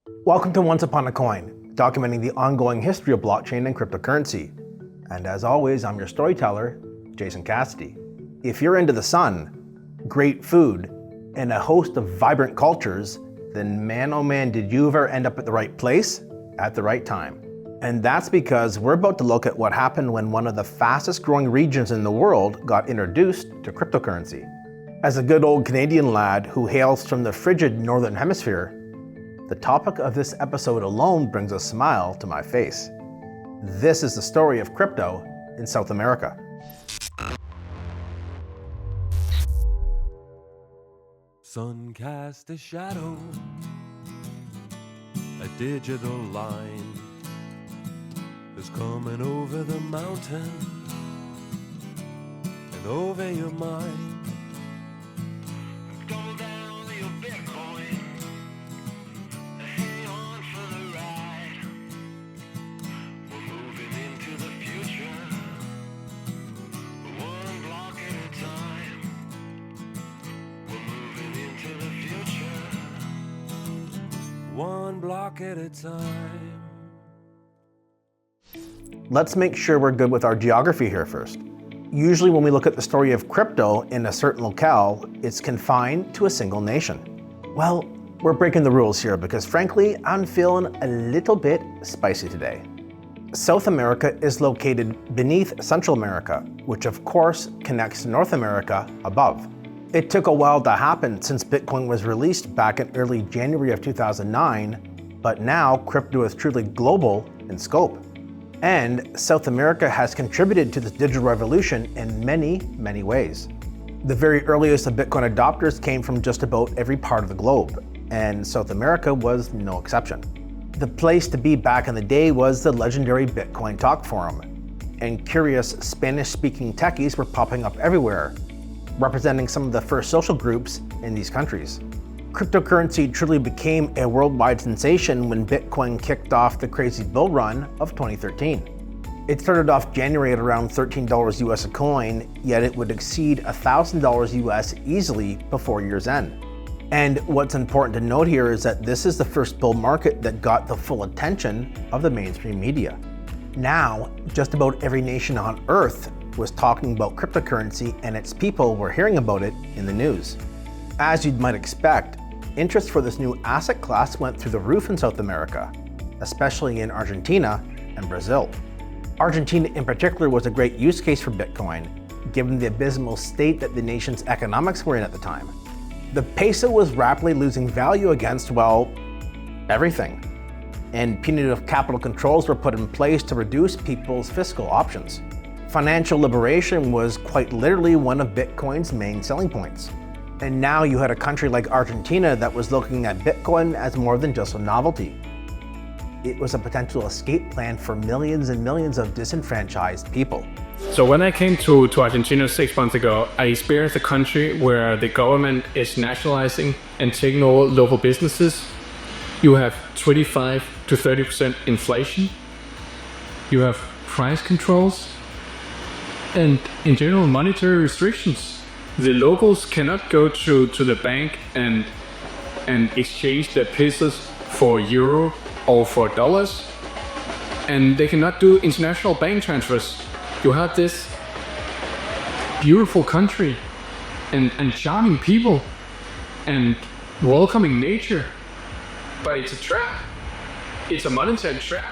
Welcome to Once Upon a Coin, documenting the ongoing history of blockchain and cryptocurrency. And as always, I'm your storyteller, Jason Cassidy. If you're into the sun, great food, and a host of vibrant cultures, then man oh man did you ever end up at the right place at the right time. And that's because we're about to look at what happened when one of the fastest growing regions in the world got introduced to cryptocurrency. As a good old Canadian lad who hails from the frigid Northern Hemisphere, the topic of this episode alone brings a smile to my face. This is the story of crypto in South America. Sun cast a shadow, a digital line is coming over the mountain and over your mind. Go down your Bitcoin, hang on for the ride. We're moving into the future, one block at a time. We're moving into the future, one block at a time. Let's make sure we're good with our geography here first. Usually when we look at the story of crypto in a certain locale, it's confined to a single nation. Well, we're breaking the rules here because frankly, I'm feeling a little bit spicy today. South America is located beneath Central America, which of course connects to North America above. It took a while to happen since Bitcoin was released back in early January of 2009, but now crypto is truly global in scope. And South America has contributed to this digital revolution in many, many ways. The very earliest of Bitcoin adopters came from just about every part of the globe, and South America was no exception. The place to be back in the day was the legendary Bitcoin Talk Forum, and curious Spanish-speaking techies were popping up everywhere, representing some of the first social groups in these countries. Cryptocurrency truly became a worldwide sensation when Bitcoin kicked off the crazy bull run of 2013. It started off January at around $13 US a coin, yet it would exceed $1,000 US easily before year's end. And what's important to note here is that this is the first bull market that got the full attention of the mainstream media. Now, just about every nation on Earth was talking about cryptocurrency, and its people were hearing about it in the news. As you might expect, interest for this new asset class went through the roof in South America, especially in Argentina and Brazil. Argentina in particular was a great use case for Bitcoin, given the abysmal state that the nation's economics were in at the time. The peso was rapidly losing value against, well, everything. And punitive capital controls were put in place to reduce people's fiscal options. Financial liberation was quite literally one of Bitcoin's main selling points. And now you had a country like Argentina that was looking at Bitcoin as more than just a novelty. It was a potential escape plan for millions and millions of disenfranchised people. So when I came to Argentina 6 months ago, I experienced a country where the government is nationalizing and taking over local businesses. You have 25 to 30% inflation. You have price controls. And in general, monetary restrictions. The locals cannot go to the bank and exchange their pesos for euro or for dollars. And they cannot do international bank transfers. You have this beautiful country and charming people and welcoming nature. But it's a trap. It's a monetary trap.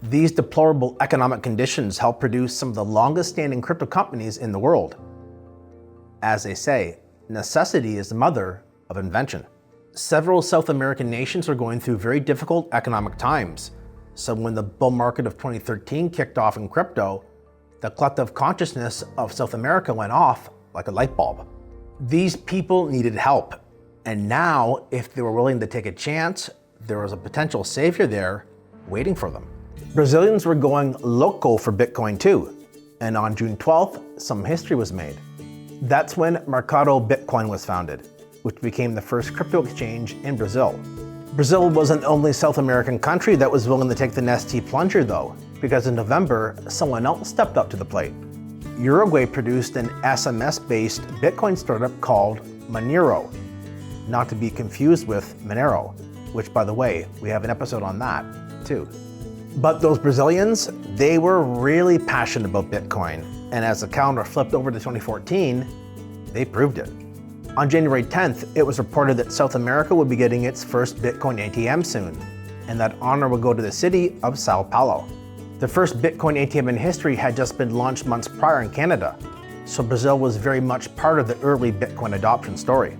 These deplorable economic conditions helped produce some of the longest standing crypto companies in the world. As they say, necessity is the mother of invention. Several South American nations are going through very difficult economic times. So when the bull market of 2013 kicked off in crypto, the collective consciousness of South America went off like a light bulb. These people needed help. And now, if they were willing to take a chance, there was a potential savior there waiting for them. Brazilians were going loco for Bitcoin too. And on June 12th, some history was made. That's when Mercado Bitcoin was founded, which became the first crypto exchange in Brazil. Brazil wasn't the only South American country that was willing to take the nasty plunger though, because in November, someone else stepped up to the plate. Uruguay produced an SMS-based Bitcoin startup called Monero, not to be confused with Monero. which, by the way, we have an episode on that too. But those Brazilians, they were really passionate about Bitcoin, and as the calendar flipped over to 2014, they proved it. On January 10th, it was reported that South America would be getting its first Bitcoin ATM soon, and that honor would go to the city of Sao Paulo. The first Bitcoin ATM in history had just been launched months prior in Canada, so Brazil was very much part of the early Bitcoin adoption story.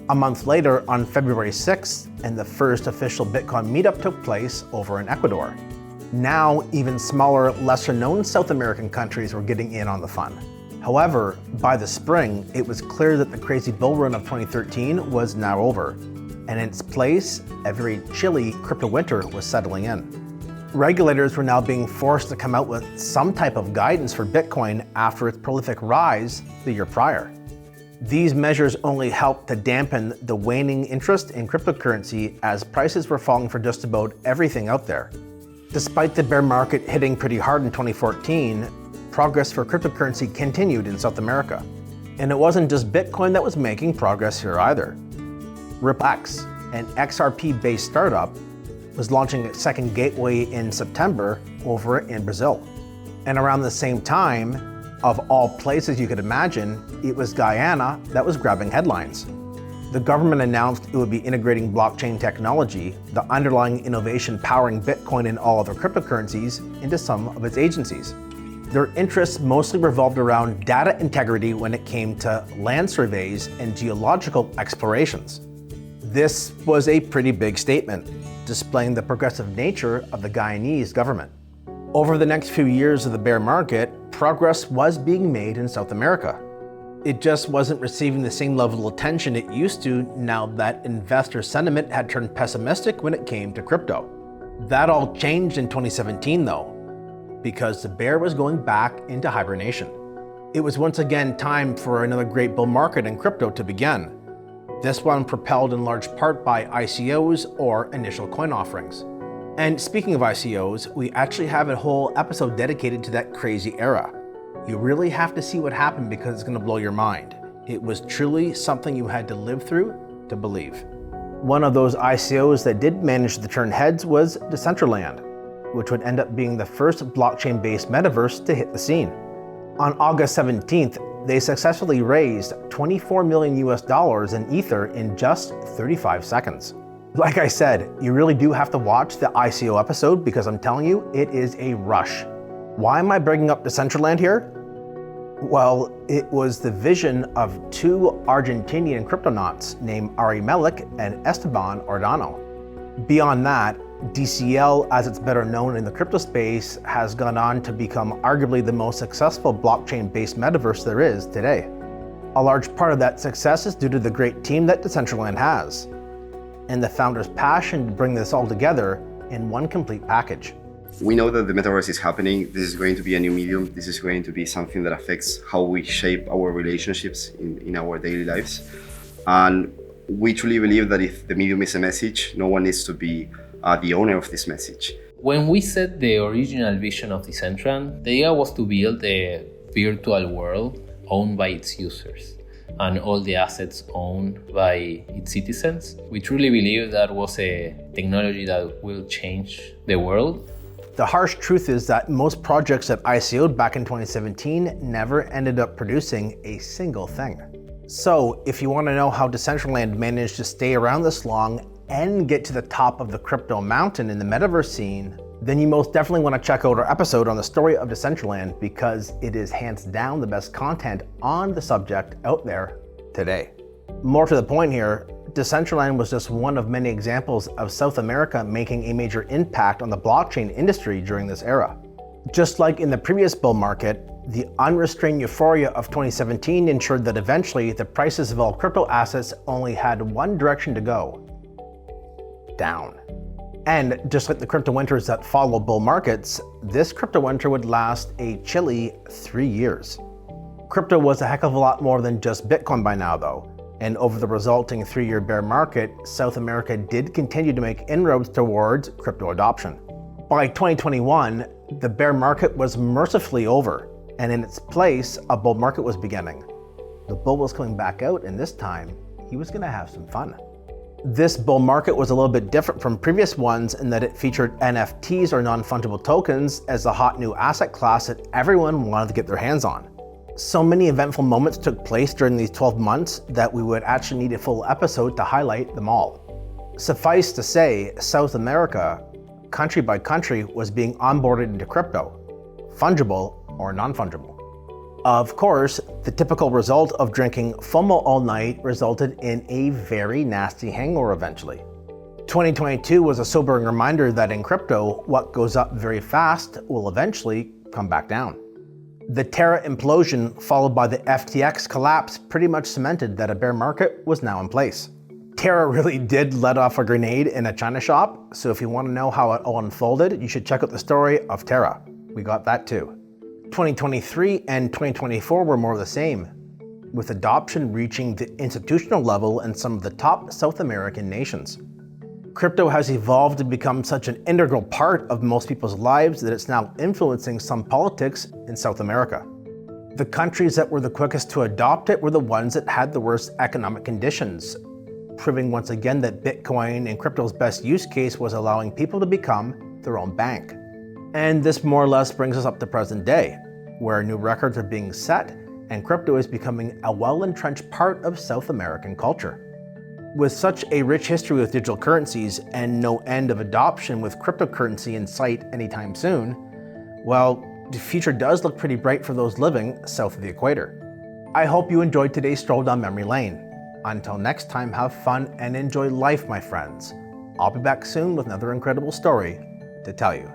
A month later, on February 6th, and the first official Bitcoin meetup took place over in Ecuador. Now, even smaller, lesser-known South American countries were getting in on the fun. However, by the spring, it was clear that the crazy bull run of 2013 was now over, and in its place, a very chilly crypto winter was settling in. Regulators were now being forced to come out with some type of guidance for Bitcoin after its prolific rise the year prior. These measures only helped to dampen the waning interest in cryptocurrency as prices were falling for just about everything out there. Despite the bear market hitting pretty hard in 2014, progress for cryptocurrency continued in South America. And it wasn't just Bitcoin that was making progress here either. RipX, an XRP-based startup, was launching its second gateway in September over in Brazil. And around the same time, of all places you could imagine, it was Guyana that was grabbing headlines. The government announced it would be integrating blockchain technology, the underlying innovation powering Bitcoin and all other cryptocurrencies, into some of its agencies. Their interests mostly revolved around data integrity when it came to land surveys and geological explorations. This was a pretty big statement, displaying the progressive nature of the Guyanese government. Over the next few years of the bear market, progress was being made in South America. It just wasn't receiving the same level of attention it used to now that investor sentiment had turned pessimistic when it came to crypto. That all changed in 2017 though, because the bear was going back into hibernation. It was once again time for another great bull market in crypto to begin. This one propelled in large part by ICOs or initial coin offerings. And speaking of ICOs, we actually have a whole episode dedicated to that crazy era. You really have to see what happened because it's going to blow your mind. It was truly something you had to live through to believe. One of those ICOs that did manage to turn heads was Decentraland, which would end up being the first blockchain-based metaverse to hit the scene. On August 17th, they successfully raised $24 million in Ether in just 35 seconds. Like I said, you really do have to watch the ICO episode because I'm telling you, it is a rush. Why am I bringing up Decentraland here? Well, it was the vision of two Argentinian cryptonauts named Ari Melik and Esteban Ordano. Beyond that, DCL, as it's better known in the crypto space, has gone on to become arguably the most successful blockchain-based metaverse there is today. A large part of that success is due to the great team that Decentraland has, and the founders' passion to bring this all together in one complete package. We know that the metaverse is happening. This is going to be a new medium. This is going to be something that affects how we shape our relationships in our daily lives. And we truly believe that if the medium is a message, no one needs to be the owner of this message. When we set the original vision of Decentraland, the idea was to build a virtual world owned by its users and all the assets owned by its citizens. We truly believe that was a technology that will change the world. The harsh truth is that most projects that ICO'd back in 2017 never ended up producing a single thing. So if you want to know how Decentraland managed to stay around this long and get to the top of the crypto mountain in the metaverse scene, then you most definitely want to check out our episode on the story of Decentraland because it is hands down the best content on the subject out there today. More to the point here, Decentraland was just one of many examples of South America making a major impact on the blockchain industry during this era. Just like in the previous bull market, the unrestrained euphoria of 2017 ensured that eventually the prices of all crypto assets only had one direction to go: down. And just like the crypto winters that follow bull markets, this crypto winter would last a chilly 3 years. Crypto was a heck of a lot more than just Bitcoin by now though. And over the resulting 3-year bear market, South America did continue to make inroads towards crypto adoption. By 2021, the bear market was mercifully over, and in its place, a bull market was beginning. The bull was coming back out, and this time, he was gonna have some fun. This bull market was a little bit different from previous ones in that it featured NFTs or non-fungible tokens as a hot new asset class that everyone wanted to get their hands on. So many eventful moments took place during these 12 months that we would actually need a full episode to highlight them all. Suffice to say, South America, country by country, was being onboarded into crypto, fungible or non-fungible. Of course, the typical result of drinking FOMO all night resulted in a very nasty hangover eventually. 2022 was a sobering reminder that in crypto, what goes up very fast will eventually come back down. The Terra implosion followed by the FTX collapse pretty much cemented that a bear market was now in place. Terra really did let off a grenade in a China shop, so if you want to know how it all unfolded, you should check out the story of Terra. We got that too. 2023 and 2024 were more of the same, with adoption reaching the institutional level in some of the top South American nations. Crypto has evolved to become such an integral part of most people's lives that it's now influencing some politics in South America. The countries that were the quickest to adopt it were the ones that had the worst economic conditions, proving once again that Bitcoin and crypto's best use case was allowing people to become their own bank. And this more or less brings us up to present day, where new records are being set and crypto is becoming a well-entrenched part of South American culture. With such a rich history with digital currencies and no end of adoption with cryptocurrency in sight anytime soon, well, the future does look pretty bright for those living south of the equator. I hope you enjoyed today's stroll down memory lane. Until next time, have fun and enjoy life, my friends. I'll be back soon with another incredible story to tell you.